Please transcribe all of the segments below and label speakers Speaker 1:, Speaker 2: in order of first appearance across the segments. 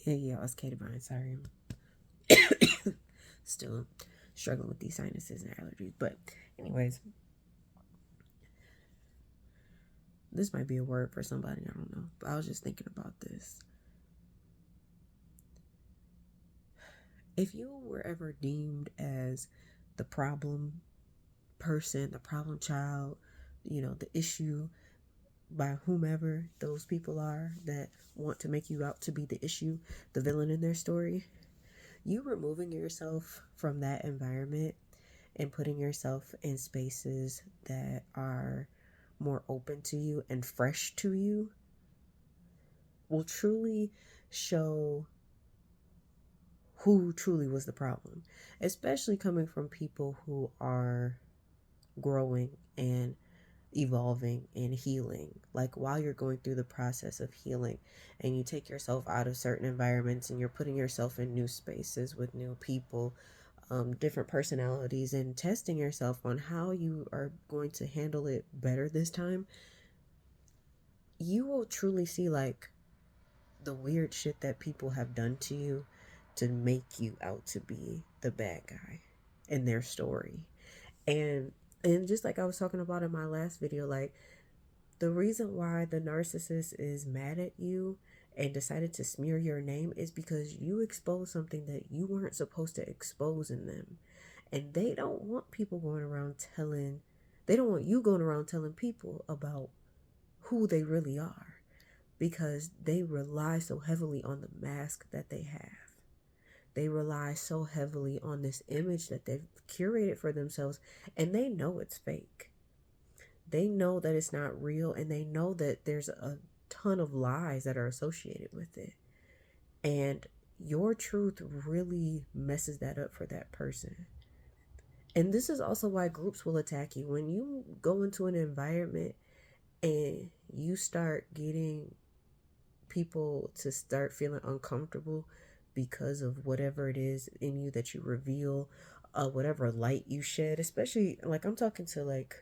Speaker 1: Yeah, it's Katie Bryan. Sorry. Still struggling with these sinuses and allergies. But, anyways, this might be a word for somebody. I don't know. But I was just thinking about this. If you were ever deemed as the problem person, the problem child, the issue by whomever those people are that want to make you out to be the issue, the villain in their story, you removing yourself from that environment and putting yourself in spaces that are more open to you and fresh to you will truly show who truly was the problem, especially coming from people who are growing and evolving and healing. Like while you're going through the process of healing and you take yourself out of certain environments and you're putting yourself in new spaces with new people, different personalities, and testing yourself on how you are going to handle it better this time, you will truly see like the weird shit that people have done to you to make you out to be the bad guy in their story. And just like I was talking about in my last video, like the reason why the narcissist is mad at you and decided to smear your name is because you exposed something that you weren't supposed to expose in them. And they don't want you going around telling people about who they really are because they rely so heavily on the mask that they have. They rely so heavily on this image that they've curated for themselves, and they know it's fake. They know that it's not real, and they know that there's a ton of lies that are associated with it. And your truth really messes that up for that person. And this is also why groups will attack you. When you go into an environment and you start getting people to start feeling uncomfortable because of whatever it is in you that you reveal, whatever light you shed, especially like I'm talking to like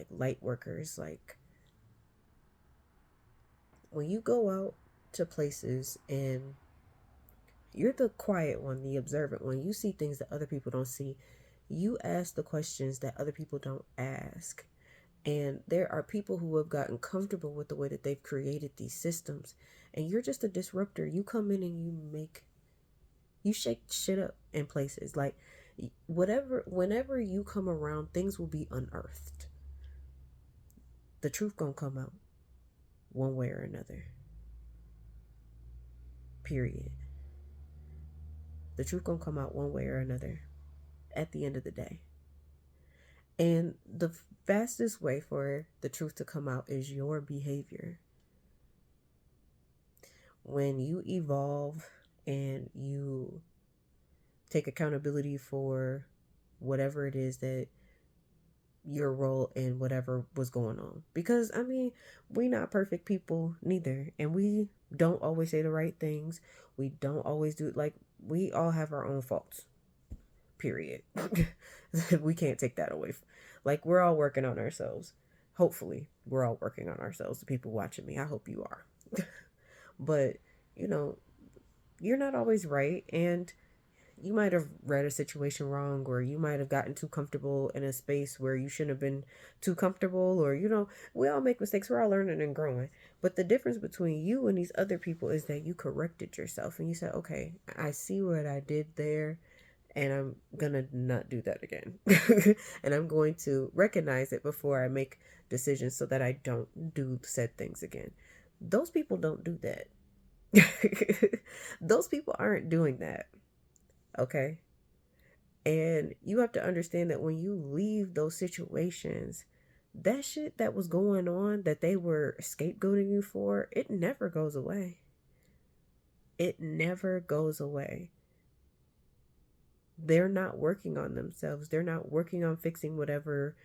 Speaker 1: light workers, like when you go out to places and you're the quiet one, the observant one, you see things that other people don't see. You ask the questions that other people don't ask. And there are people who have gotten comfortable with the way that they've created these systems. And you're just a disruptor. You come in and you shake shit up in places. Like whenever you come around, things will be unearthed. The truth gonna come out one way or another. Period. The truth gonna come out one way or another at the end of the day. And the fastest way for the truth to come out is your behavior. When you evolve and you take accountability for whatever it is that your role in whatever was going on. Because I mean, we not perfect people neither, and we don't always say the right things. We don't always do like we all have our own faults. Period. We can't take that away. Like we're all working on ourselves. Hopefully, we're all working on ourselves. The people watching me, I hope you are. But you know, you're not always right, and you might have read a situation wrong, or you might have gotten too comfortable in a space where you shouldn't have been too comfortable, or we all make mistakes. We're all learning and growing. But the difference between you and these other people is that you corrected yourself and you said, okay, I see what I did there, and I'm gonna not do that again. And I'm going to recognize it before I make decisions so that I don't do said things again. Those people don't do that. Those people aren't doing that. Okay. And you have to understand that when you leave those situations, that shit that was going on that they were scapegoating you for, it never goes away. It never goes away. They're not working on themselves. They're not working on fixing whatever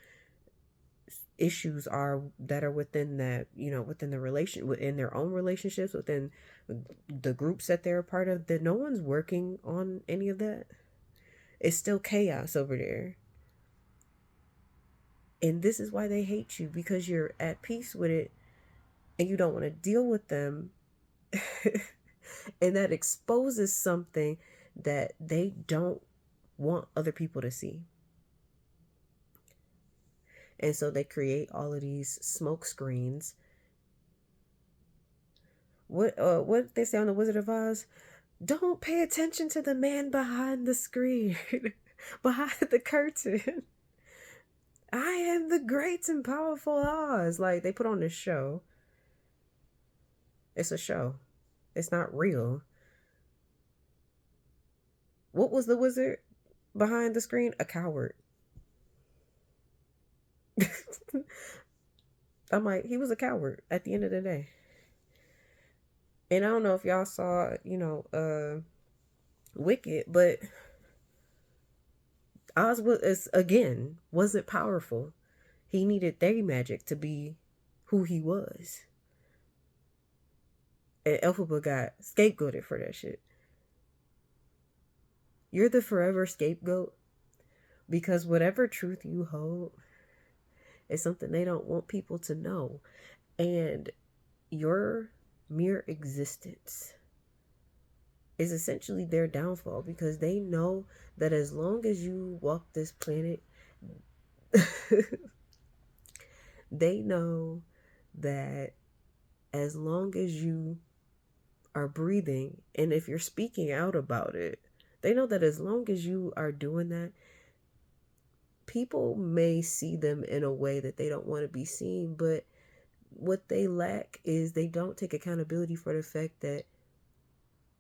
Speaker 1: issues are that are within that, within the within their own relationships, within the groups that they're a part of. That no one's working on any of that. It's still chaos over there. And this is why they hate you, because you're at peace with it and you don't want to deal with them. And that exposes something that they don't want other people to see. And so they create all of these smoke screens. What did they say on The Wizard of Oz? Don't pay attention to the man behind the screen, behind the curtain. I am the great and powerful Oz. Like, they put on this show. It's a show. It's not real. What was the wizard behind the screen? A coward. I'm like, he was a coward at the end of the day. And I don't know if y'all saw, Wicked, but Oz wasn't powerful. He needed their magic to be who he was. And Elphaba got scapegoated for that shit. You're the forever scapegoat because whatever truth you hold is something they don't want people to know. And your mere existence is essentially their downfall because they know that as long as you walk this planet, they know that as long as you are breathing, and if you're speaking out about it, they know that as long as you are doing that, people may see them in a way that they don't want to be seen, but what they lack is they don't take accountability for the fact that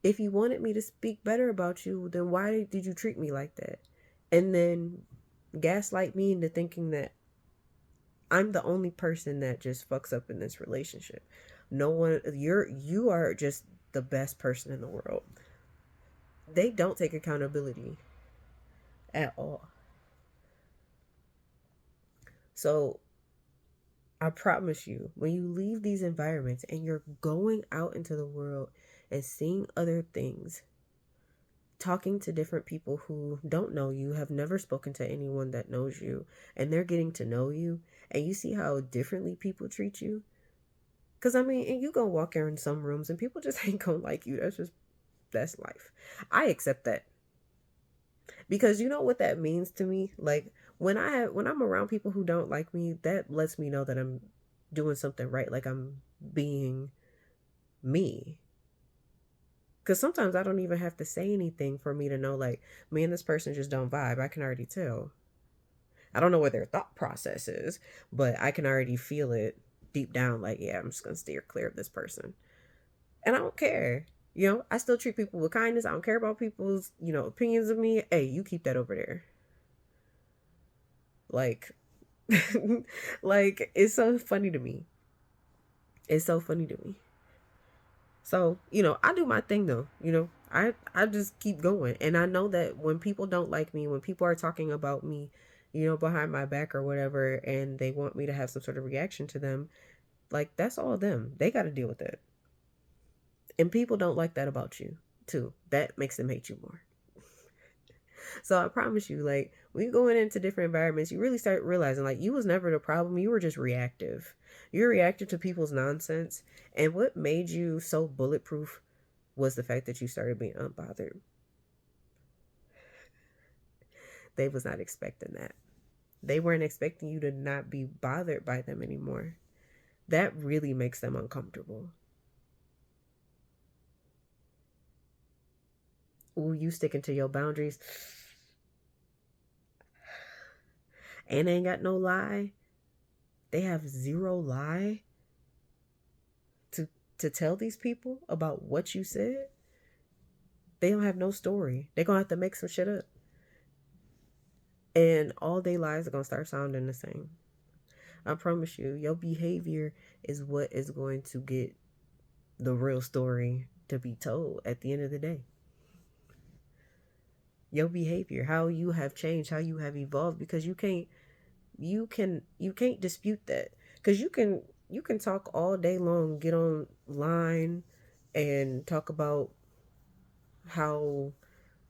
Speaker 1: if you wanted me to speak better about you, then why did you treat me like that? And then gaslight me into thinking that I'm the only person that just fucks up in this relationship. No one, you are just the best person in the world. They don't take accountability at all. So I promise you, when you leave these environments and you're going out into the world and seeing other things, talking to different people who don't know you, have never spoken to anyone that knows you, and they're getting to know you, and you see how differently people treat you. Because, I mean, and you go walk in some rooms and people just ain't gonna like you. That's life. I accept that. Because you know what that means to me? Like, when I'm around people who don't like me, that lets me know that I'm doing something right. Like, I'm being me. Because sometimes I don't even have to say anything for me to know, like, me and this person just don't vibe. I can already tell. I don't know what their thought process is, but I can already feel it deep down. Like, yeah, I'm just going to steer clear of this person. And I don't care. I still treat people with kindness. I don't care about people's, opinions of me. Hey, you keep that over there. Like, like, it's so funny to me. It's so funny to me. So, I do my thing though. I just keep going. And I know that when people don't like me, when people are talking about me, behind my back or whatever, and they want me to have some sort of reaction to them, like, that's all them. They got to deal with that. And people don't like that about you too. That makes them hate you more. So I promise you, like, when you're going into different environments, you really start realizing, like, you was never the problem. You were just reactive. You're reactive to people's nonsense. And what made you so bulletproof was the fact that you started being unbothered. They was not expecting that. They weren't expecting you to not be bothered by them anymore. That really makes them uncomfortable. Ooh, you sticking to your boundaries. And they ain't got no lie. They have zero lie to tell these people about what you said. They don't have no story. They're gonna have to make some shit up. And all their lies are gonna start sounding the same. I promise you, your behavior is what is going to get the real story to be told at the end of the day. Your behavior, how you have changed, how you have evolved, because you can't dispute that. Because you can talk all day long, get online and talk about how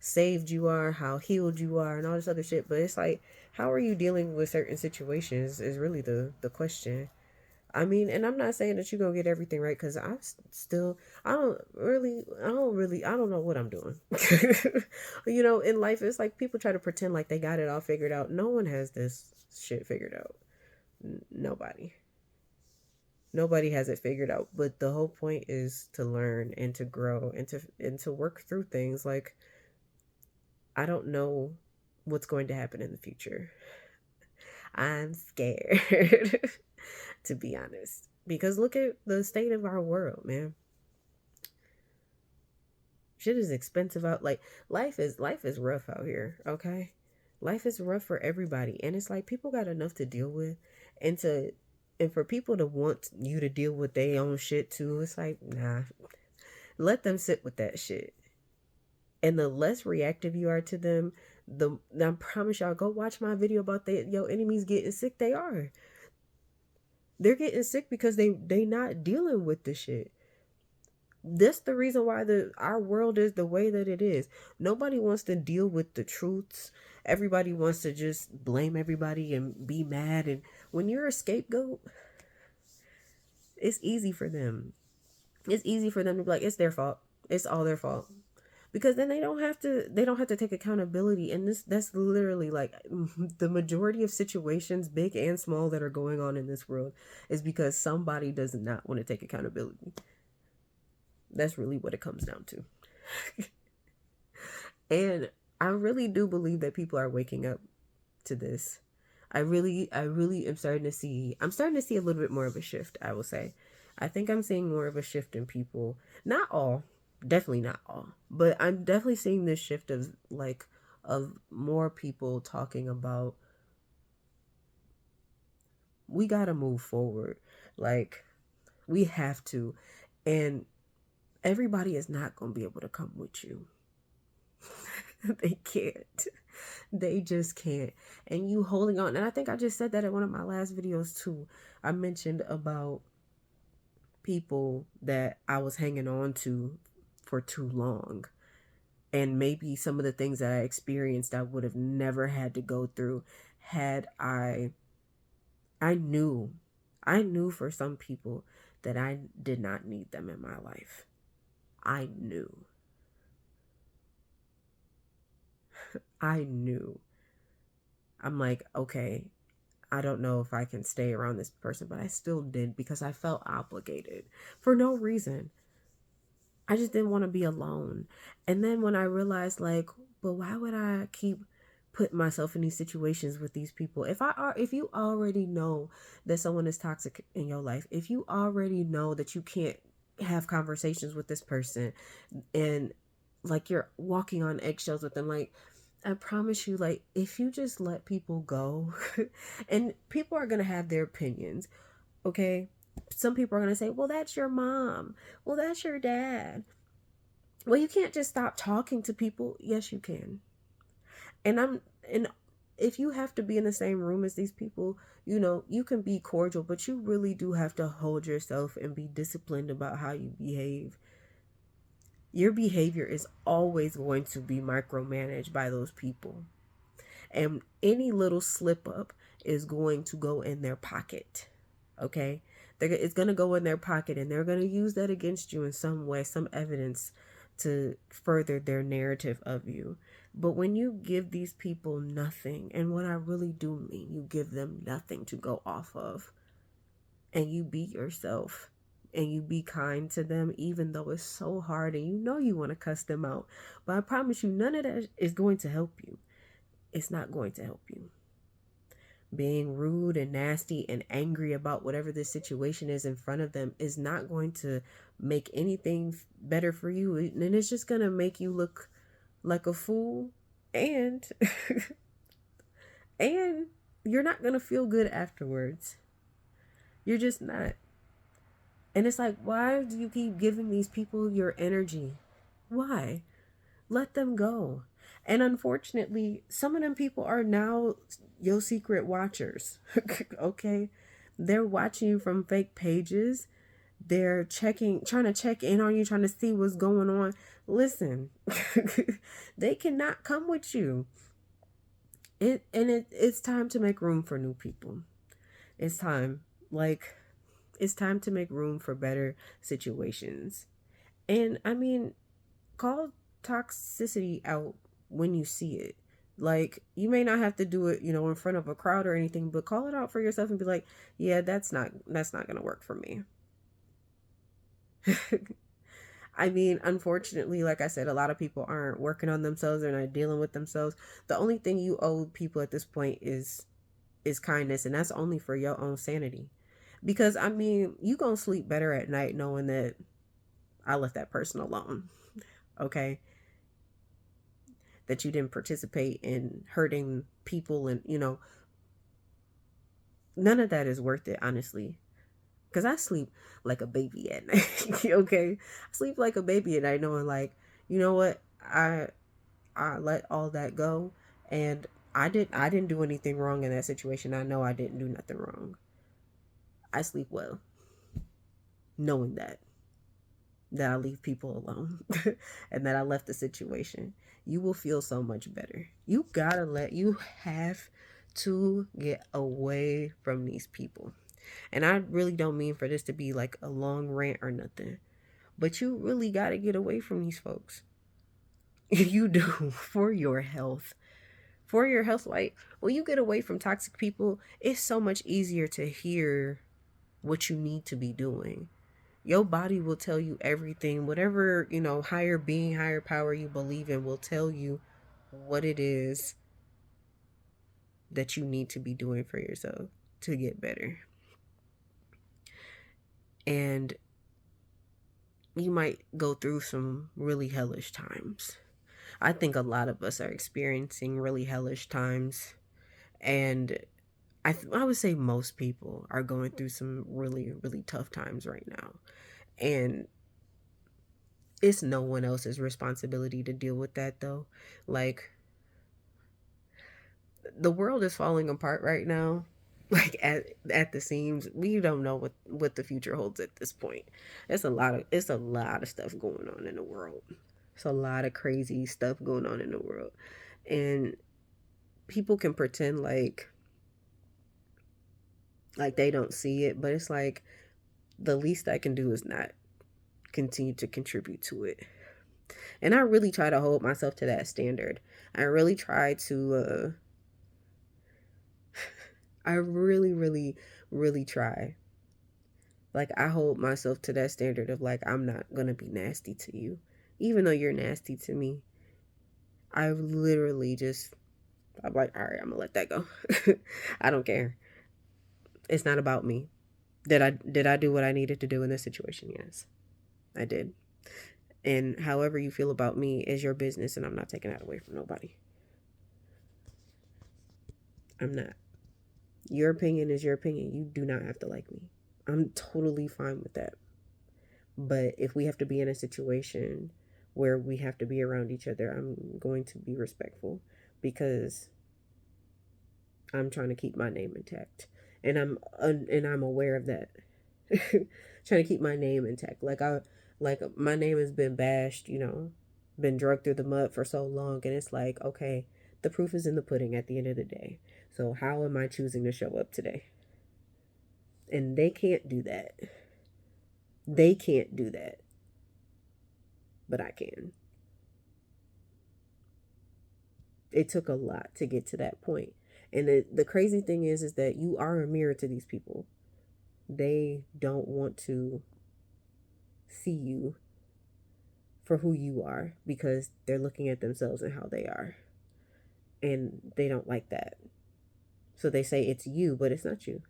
Speaker 1: saved you are, how healed you are, and all this other shit. But it's like, how are you dealing with certain situations is really the question. I mean, and I'm not saying that you're gonna get everything right, because I don't know what I'm doing. In life, it's like people try to pretend like they got it all figured out. No one has this shit figured out. Nobody. Nobody has it figured out. But the whole point is to learn and to grow and to work through things. Like, I don't know what's going to happen in the future. I'm scared, to be honest. Because look at the state of our world, man. Shit is expensive out. Like, life is rough out here, okay? Life is rough for everybody, and it's like people got enough to deal with, and to and for people to want you to deal with their own shit too. It's like, nah, let them sit with that shit. And the less reactive you are to them, I promise y'all, go watch my video about your enemies getting sick. They're getting sick because they not dealing with the shit. That's the reason why our world is the way that it is. Nobody wants to deal with the truths. Everybody wants to just blame everybody and be mad. And when you're a scapegoat, it's easy for them. It's easy for them to be like, it's their fault. It's all their fault. Because then they don't have to take accountability. And that's literally like the majority of situations, big and small, that are going on in this world is because somebody does not want to take accountability. That's really what it comes down to. And I really do believe that people are waking up to this. I really am I'm starting to see a little bit more of a shift, I will say. I think I'm seeing more of a shift in people. Not all, definitely not all, but I'm definitely seeing this shift of more people talking about, we got to move forward. Like, we have to. And everybody is not going to be able to come with you. They can't. They just can't. And you holding on. And I think I just said that in one of my last videos too. I mentioned about people that I was hanging on to for too long. And maybe some of the things that I experienced, I would have never had to go through had I knew. I knew for some people that I did not need them in my life. I knew. I knew. I'm like, okay, I don't know if I can stay around this person, but I still did because I felt obligated for no reason. I just didn't want to be alone. And then when I realized, like, but why would I keep putting myself in these situations with these people? If you already know that someone is toxic in your life, if you already know that you can't have conversations with this person, and like you're walking on eggshells with them, like, I promise you, like, if you just let people go, and people are going to have their opinions, okay? Some people are going to say, well, that's your mom. Well, that's your dad. Well, you can't just stop talking to people. Yes, you can. And if you have to be in the same room as these people, you can be cordial, but you really do have to hold yourself and be disciplined about how you behave. Your behavior is always going to be micromanaged by those people. And any little slip up is going to go in their pocket. Okay? It's going to go in their pocket, and they're going to use that against you in some way, some evidence to further their narrative of you. But when you give these people nothing, and what I really do mean, you give them nothing to go off of, and you be yourself, and you be kind to them, even though it's so hard and you want to cuss them out. But I promise you, none of that is going to help you. It's not going to help you. Being rude and nasty and angry about whatever this situation is in front of them is not going to make anything better for you. And it's just going to make you look like a fool. And and you're not going to feel good afterwards. You're just not. And it's like, why do you keep giving these people your energy? Why? Let them go. And unfortunately, some of them people are now your secret watchers. Okay? They're watching you from fake pages. They're trying to check in on you, trying to see what's going on. Listen, they cannot come with you. It's time to make room for new people. It's time. Like, It's time to make room for better situations. And I mean, call toxicity out when you see it. Like, you may not have to do it, in front of a crowd or anything, but call it out for yourself and be like, yeah, that's not going to work for me. I mean, unfortunately, like I said, a lot of people aren't working on themselves. They're not dealing with themselves. The only thing you owe people at this point is kindness, and that's only for your own sanity. Because I mean, you gonna sleep better at night knowing that I left that person alone. Okay, that you didn't participate in hurting people, and none of that is worth it, honestly. Because I sleep like a baby at night. Okay, I sleep like a baby at night, knowing like, you know what, I let all that go, and I didn't do anything wrong in that situation. I know I didn't do nothing wrong. I sleep well, knowing that I leave people alone and that I left the situation. You will feel so much better. You have to get away from these people. And I really don't mean for this to be like a long rant or nothing, but you really got to get away from these folks. You do, for your health. For your health, like when you get away from toxic people, it's so much easier to hear what you need to be doing. Your body will tell you everything. Whatever, higher being, higher power you believe in will tell you what it is that you need to be doing for yourself to get better. And you might go through some really hellish times. I think a lot of us are experiencing really hellish times. And I would say most people are going through some really, really tough times right now. And it's no one else's responsibility to deal with that, though. Like, the world is falling apart right now. Like, at the seams. We don't know what the future holds at this point. It's a lot of stuff going on in the world. It's a lot of crazy stuff going on in the world. And people can pretend like they don't see it, but it's like the least I can do is not continue to contribute to it. And I really try to hold myself to that standard. I really try to I really, really, really try. Like, I hold myself to that standard of like, I'm not gonna be nasty to you. Even though you're nasty to me. I literally just, I'm like, all right, I'm gonna let that go. I don't care. It's not about me. Did I do what I needed to do in this situation? Yes, I did. And however you feel about me is your business, and I'm not taking that away from nobody. I'm not. Your opinion is your opinion. You do not have to like me. I'm totally fine with that. But if we have to be in a situation where we have to be around each other, I'm going to be respectful because I'm trying to keep my name intact. And I'm aware of that. Trying to keep my name intact. Like my name has been bashed, been dragged through the mud for so long, and it's like, okay, the proof is in the pudding at the end of the day. So how am I choosing to show up today? And they can't do that. They can't do that. But I can. It took a lot to get to that point. And the crazy thing is that you are a mirror to these people. They don't want to see you for who you are because they're looking at themselves and how they are. And they don't like that. So they say it's you, but it's not you.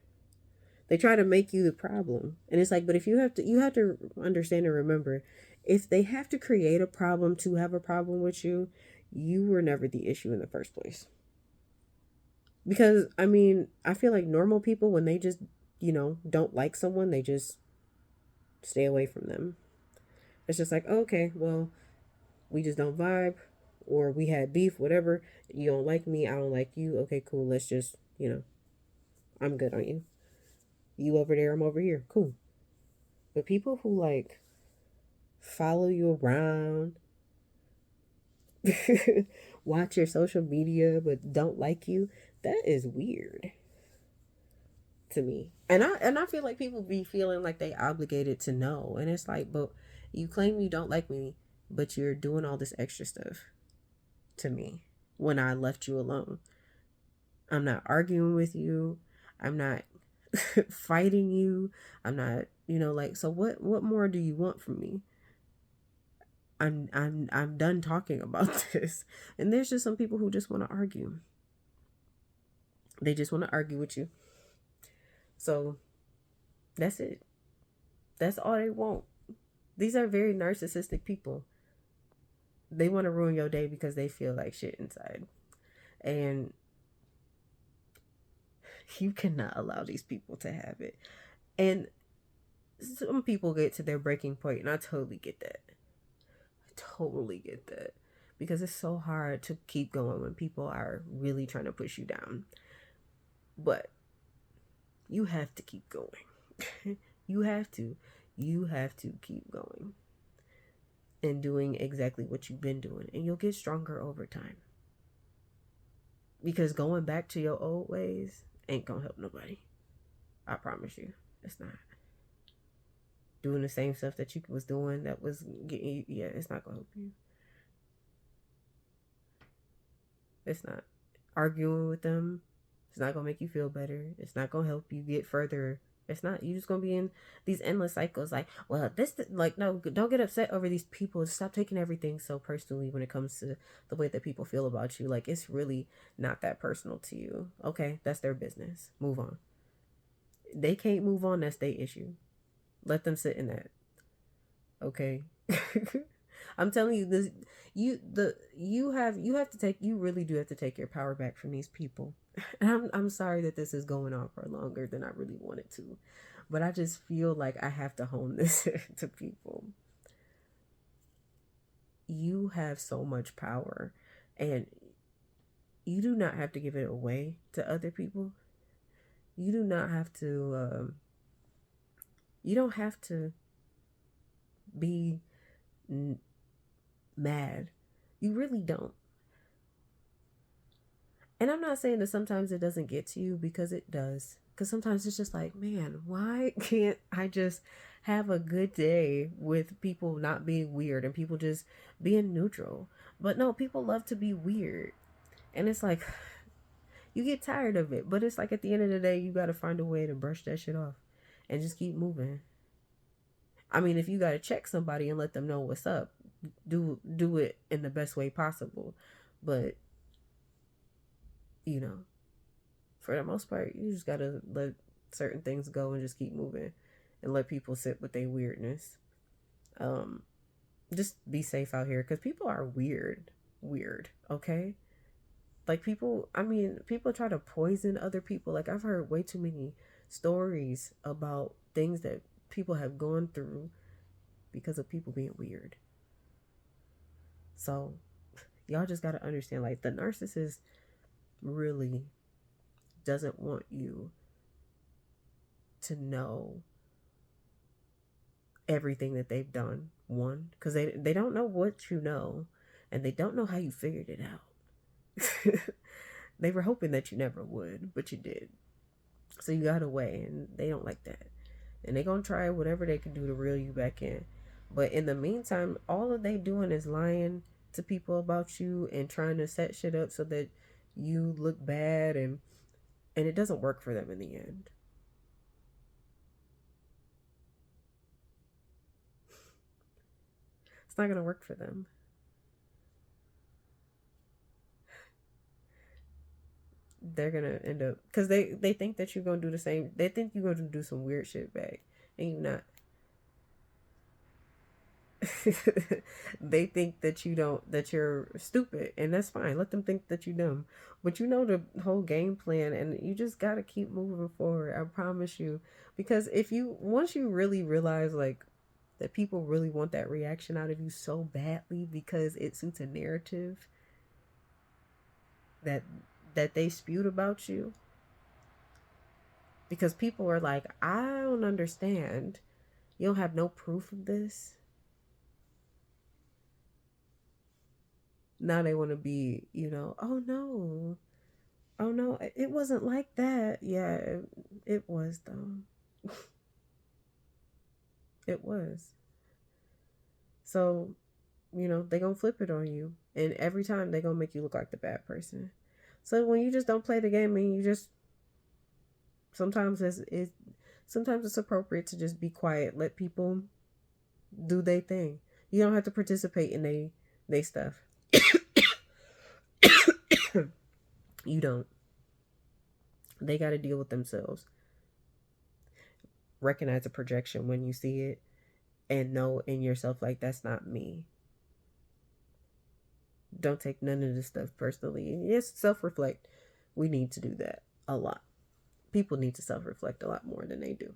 Speaker 1: They try to make you the problem. And it's like, but if you have to understand and remember, if they have to create a problem to have a problem with you, you were never the issue in the first place. Because I mean, I feel like normal people, when they just, don't like someone, they just stay away from them. It's just like, oh, okay, well, we just don't vibe, or we had beef, whatever. You don't like me, I don't like you. Okay, cool. Let's just, I'm good on you. You over there, I'm over here. Cool. But people who like follow you around, watch your social media, but don't like you, that is weird. to me. And I feel like people be feeling like they obligated to know. And it's like, but you claim you don't like me, but you're doing all this extra stuff to me when I left you alone. I'm not arguing with you. I'm not fighting you. I'm not, like, so what more do you want from me? I'm done talking about this. And there's just some people who just want to argue. They just want to argue with you. So that's it. That's all they want. These are very narcissistic people. They want to ruin your day because they feel like shit inside. And you cannot allow these people to have it. And some people get to their breaking point, and I totally get that. I totally get that. Because it's so hard to keep going when people are really trying to push you down. But you have to keep going. You have to. You have to keep going and doing exactly what you've been doing, and you'll get stronger over time. Because going back to your old ways ain't gonna help nobody. I promise you, it's not. Doing the same stuff that you was doing that was getting you, yeah, it's not gonna help you. It's not. Arguing with them, it's not gonna make you feel better. It's not gonna help you get further. It's not. You're just gonna be in these endless cycles. Like, well, this, like, no, don't get upset over these people. Stop taking everything so personally when it comes to the way that people feel about you. Like, it's really not that personal to you. Okay, that's their business. Move on. They can't move on. That's their issue. Let them sit in that. Okay. I'm telling you this. You really do have to take your power back from these people. And I'm sorry that this is going on for longer than I really wanted to, but I just feel like I have to hone this to people. You have so much power, and you do not have to give it away to other people. You do not have to. You don't have to be mad. You really don't. And I'm not saying that sometimes it doesn't get to you, because it does. Because sometimes it's just like, man, why can't I just have a good day with people not being weird and people just being neutral? But no, people love to be weird. And it's like, you get tired of it. But it's like, at the end of the day, you got to find a way to brush that shit off and just keep moving. I mean, if you got to check somebody and let them know what's up, do it in the best way possible. But, you know, for the most part, you just got to let certain things go and just keep moving and let people sit with their weirdness. Just be safe out here, because people are weird, okay? Like, people, I mean, people try to poison other people. Like, I've heard way too many stories about things that people have gone through because of people being weird. So y'all just got to understand, like, the narcissist really doesn't want you to know everything that they've done. One, because they don't know what you know, and they don't know how you figured it out. They were hoping that you never would, but you did. So you got away, and they don't like that. And they gonna try whatever they can do to reel you back in. But in the meantime, all that they doing is lying to people about you and trying to set shit up so that you look bad, and it doesn't work for them in the end. It's not gonna work for them. They're gonna end up, because they think that you're gonna do the same. They think you're gonna do some weird shit back, and you're not. They think that you don't, that you're stupid, and that's fine. Let them think that you're dumb, but you know the whole game plan, and you just gotta keep moving forward. I promise you, because if you once you really realize, like, that people really want that reaction out of you so badly because it suits a narrative that they spewed about you, because people are like, I don't understand. You don't have no proof of this. Now they want to be, oh no, Oh no, it wasn't like that. Yeah, it was though. It was. So, they gonna flip it on you. And every time they gonna make you look like the bad person. So when you just don't play the game and you just sometimes sometimes it's appropriate to just be quiet. Let people do their thing. You don't have to participate in they stuff. You don't. They gotta deal with themselves. Recognize a projection when you see it and know in yourself like that's not me. Don't take none of this stuff personally. Yes, self reflect. We need to do that a lot. People need to self reflect a lot more than they do.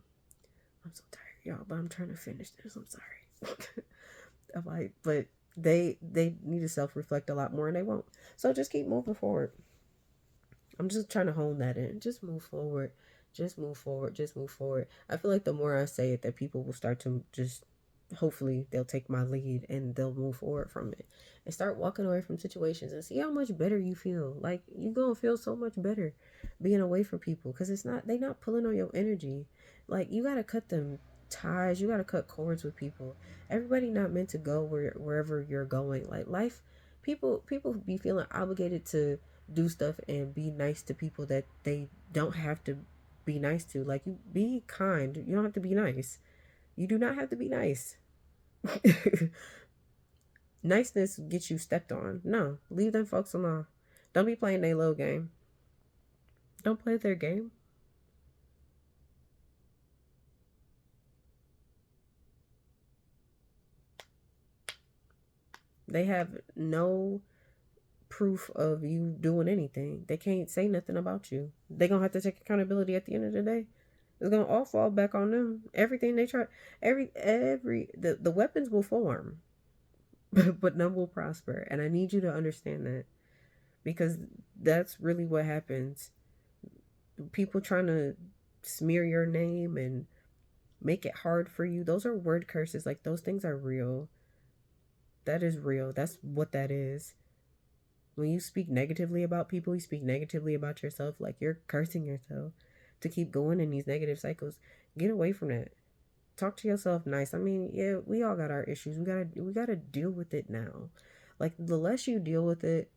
Speaker 1: I'm so tired, y'all, but I'm trying to finish this. I'm sorry. I'm like, but they need to self reflect a lot more and they won't. So just keep moving forward. I'm just trying to hone that in. Just move forward. Just move forward. Just move forward. I feel like the more I say it, that people will start to just hopefully they'll take my lead and they'll move forward from it and start walking away from situations and see how much better you feel. Like you gonna feel so much better being away from people because they not pulling on your energy. Like you gotta cut them ties. You gotta cut cords with people. Everybody not meant to go wherever you're going. Like life, people be feeling obligated to do stuff and be nice to people that they don't have to be nice to. Like you be kind. You don't have to be nice. You do not have to be nice. Niceness gets you stepped on. No, leave them folks alone. Don't be playing their little game. Don't play their game. They have no proof of you doing anything. They can't say nothing about you. They gonna have to take accountability at the end of the day. It's gonna all fall back on them. Everything they try, the weapons will form, but none will prosper. And I need you to understand that because that's really what happens. People trying to smear your name and make it hard for you. Those are word curses. Like those things are real. That is real. That's what that is. When you speak negatively about people, you speak negatively about yourself. Like you're cursing yourself to keep going in these negative cycles. Get away from that. Talk to yourself nice. I mean, yeah, we all got our issues. We gotta deal with it now. Like the less you deal with it,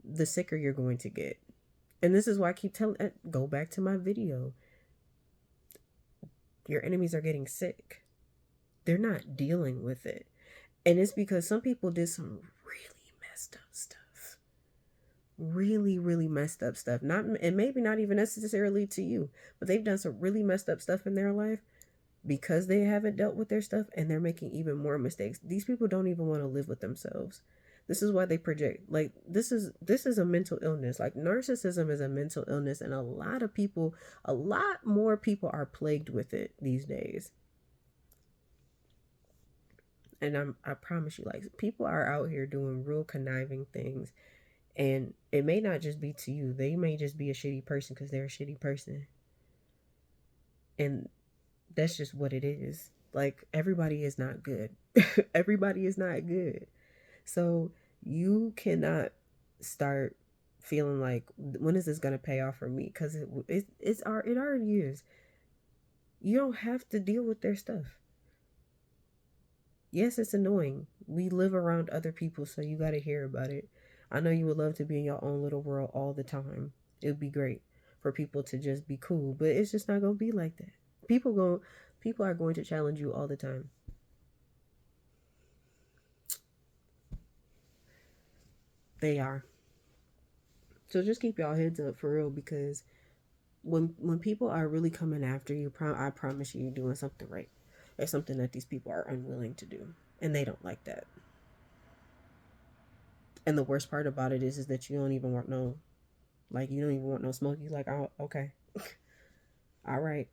Speaker 1: the sicker you're going to get. And this is why I keep telling. Go back to my video. Your enemies are getting sick. They're not dealing with it, and it's because some people did some really messed up stuff. Really, really messed up stuff. Not and maybe not even necessarily to you, but they've done some really messed up stuff in their life because they haven't dealt with their stuff and they're making even more mistakes. These people don't even want to live with themselves. This is why they project. Like this is a mental illness. Like narcissism is a mental illness and a lot more people are plagued with it these days. And I promise you, like people are out here doing real conniving things, and it may not just be to you. They may just be a shitty person because they're a shitty person, and that's just what it is. Like everybody is not good. Everybody is not good. So you cannot start feeling like when is this gonna pay off for me? Because it already is. You don't have to deal with their stuff. Yes, it's annoying. We live around other people, so you got to hear about it. I know you would love to be in your own little world all the time. It would be great for people to just be cool, but it's just not going to be like that. People are going to challenge you all the time. They are. So just keep y'all heads up for real because when people are really coming after you, I promise you're doing something right. It's something that these people are unwilling to do, and they don't like that. And the worst part about it is that you don't even want no, like you don't even want no smoke. You like, oh, okay, all right,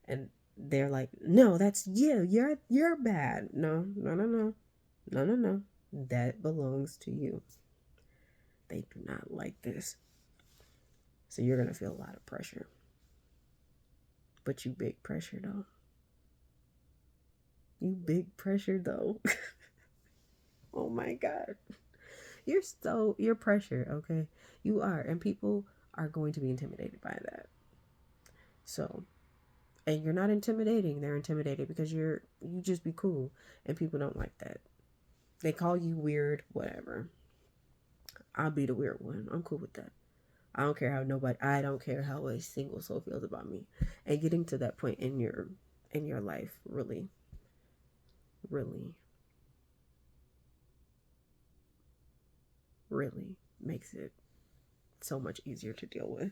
Speaker 1: and they're like, no, that's you. You're bad. No, no, no, no, no, no, no. That belongs to you. They do not like this, so you're gonna feel a lot of pressure. But you big pressure though. You big pressure though. Oh my god. you're pressure, okay? You are, and people are going to be intimidated by that. So, and you're not intimidating, they're intimidated because you just be cool, and people don't like that. They call you weird, whatever. I'll be the weird one. I'm cool with that. I don't care how a single soul feels about me. And getting to that point in your life really, really, really makes it so much easier to deal with.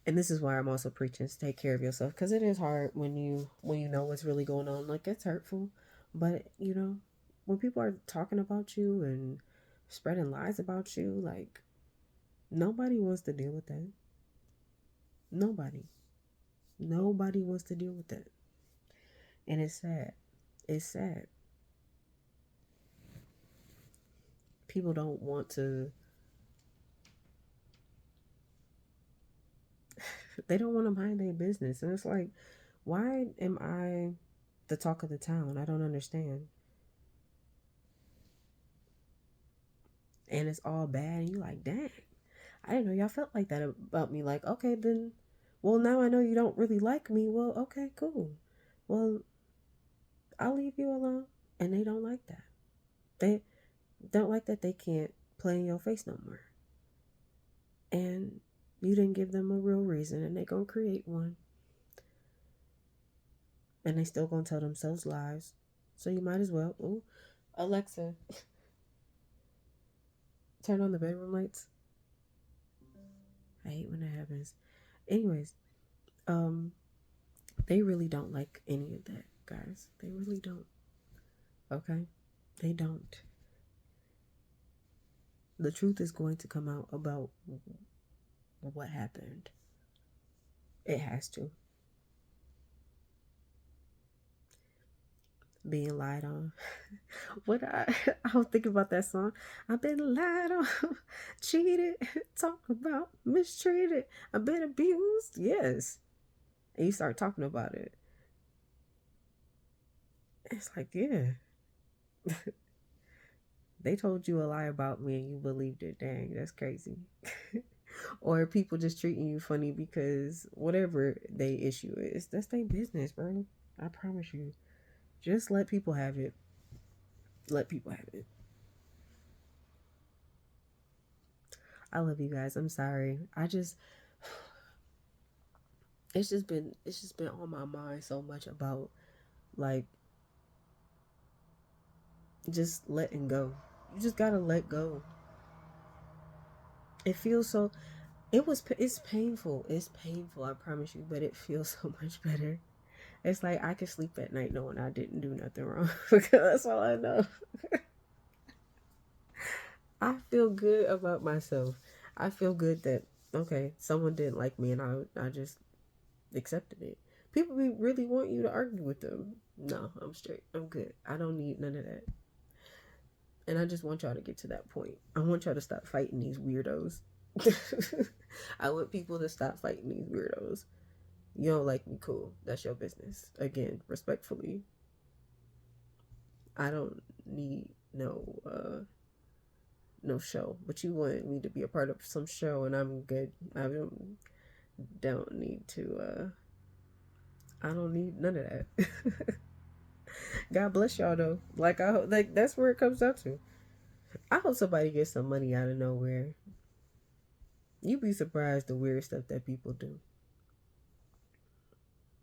Speaker 1: And this is why I'm also preaching to take care of yourself, because it is hard when you know what's really going on. Like, it's hurtful, but when people are talking about you and spreading lies about you, like, nobody wants to deal with that. Nobody wants to deal with that. And it's sad. It's sad. People don't want to, they don't want to mind their business. And it's like, why am I the talk of the town? I don't understand. And it's all bad. And you're like, dang, I didn't know y'all felt like that about me. Like, okay, then, well, now I know you don't really like me. Well, okay, cool. Well, I'll leave you alone. And they don't like that. They don't like that they can't play in your face no more. And you didn't give them a real reason, and they gonna create one. And they still gonna tell themselves lies. So you might as well. Ooh, Alexa, turn on the bedroom lights. I hate when that happens. Anyways, um, they really don't like any of that, guys. They really don't. Okay? They don't. The truth is going to come out about what happened. It has to. Being lied on. I was thinking about that song. I've been lied on, cheated, talk about, mistreated, I've been abused. Yes. And you start talking about it. It's like, yeah. They told you a lie about me and you believed it. Dang, that's crazy. Or people just treating you funny because whatever they issue is, that's their business, bro. I promise you. Just let people have it. Let people have it. I love you guys. I'm sorry. It's just been on my mind so much about, like, just letting go. You just gotta let go. It feels so. It's painful. It's painful. I promise you, but it feels so much better. It's like I can sleep at night knowing I didn't do nothing wrong because that's all I know. I feel good about myself. I feel good that, okay, someone didn't like me and I just accepted it. People really want you to argue with them. No, I'm straight. I'm good. I don't need none of that. And I just want y'all to get to that point. I want y'all to stop fighting these weirdos. I want people to stop fighting these weirdos. You don't like me, cool. That's your business. Again, respectfully. I don't need no show. But you want me to be a part of some show and I'm good. I don't need to I don't need none of that. God bless y'all though. Like, I hope, like, that's where it comes down to. I hope somebody gets some money out of nowhere. You'd be surprised the weird stuff that people do.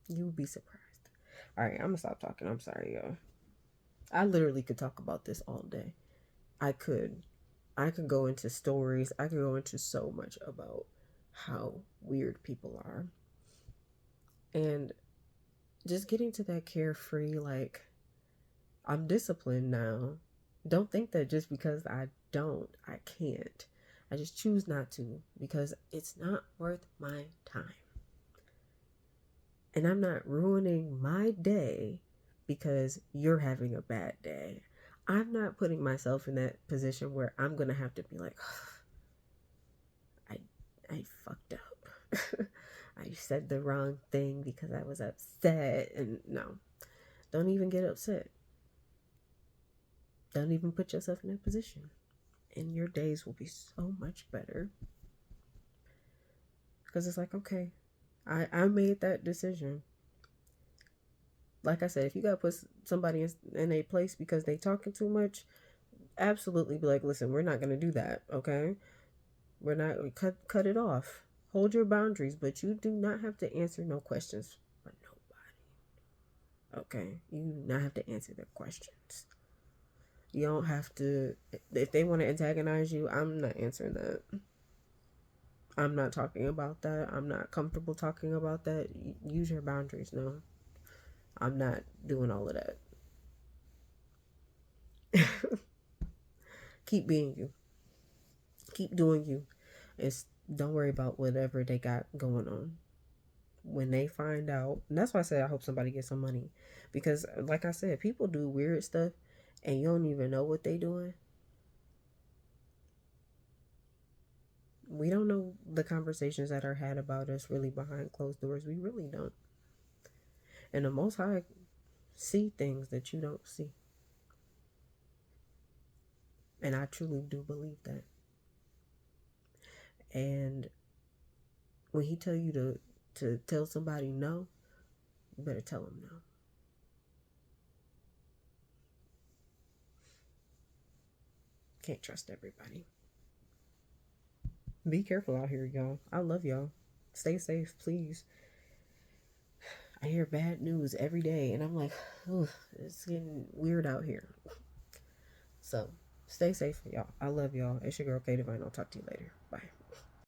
Speaker 1: You would be surprised. All right, I'm gonna stop talking. I'm sorry, y'all. I literally could talk about this all day. I could. I could go into stories. I could go into so much about how weird people are. And just getting to that carefree, like, I'm disciplined now. Don't think that just because I can't. I just choose not to because it's not worth my time. And I'm not ruining my day because you're having a bad day. I'm not putting myself in that position where I'm going to have to be like, oh, I fucked up. I said the wrong thing because I was upset. And no, don't even get upset. Don't even put yourself in that position. and your days will be so much better. Because it's like, okay, I made that decision. Like I said, if you gotta put somebody in a place because they talking too much, absolutely be like, listen, we're not gonna do that, okay? We're not cut it off. Hold your boundaries, but you do not have to answer no questions for nobody. Okay? You do not have to answer their questions. You don't have to. If they want to antagonize you, I'm not answering that. I'm not talking about that. I'm not comfortable talking about that. Use your boundaries. No, I'm not doing all of that. Keep being you. Keep doing you. It's don't worry about whatever they got going on. When they find out, and that's why I say I hope somebody gets some money, because like I said, people do weird stuff, and you don't even know what they doing. We don't know the conversations that are had about us really behind closed doors. We really don't. And the Most High see things that you don't see. And I truly do believe that. And when he tell you to tell somebody no, you better tell them no. Can't trust everybody. Be careful out here, y'all. I love y'all. Stay safe, please. I hear bad news every day, and I'm like, oh, it's getting weird out here. So, stay safe, y'all. I love y'all. It's your girl, K Divine. I'll talk to you later. Bye.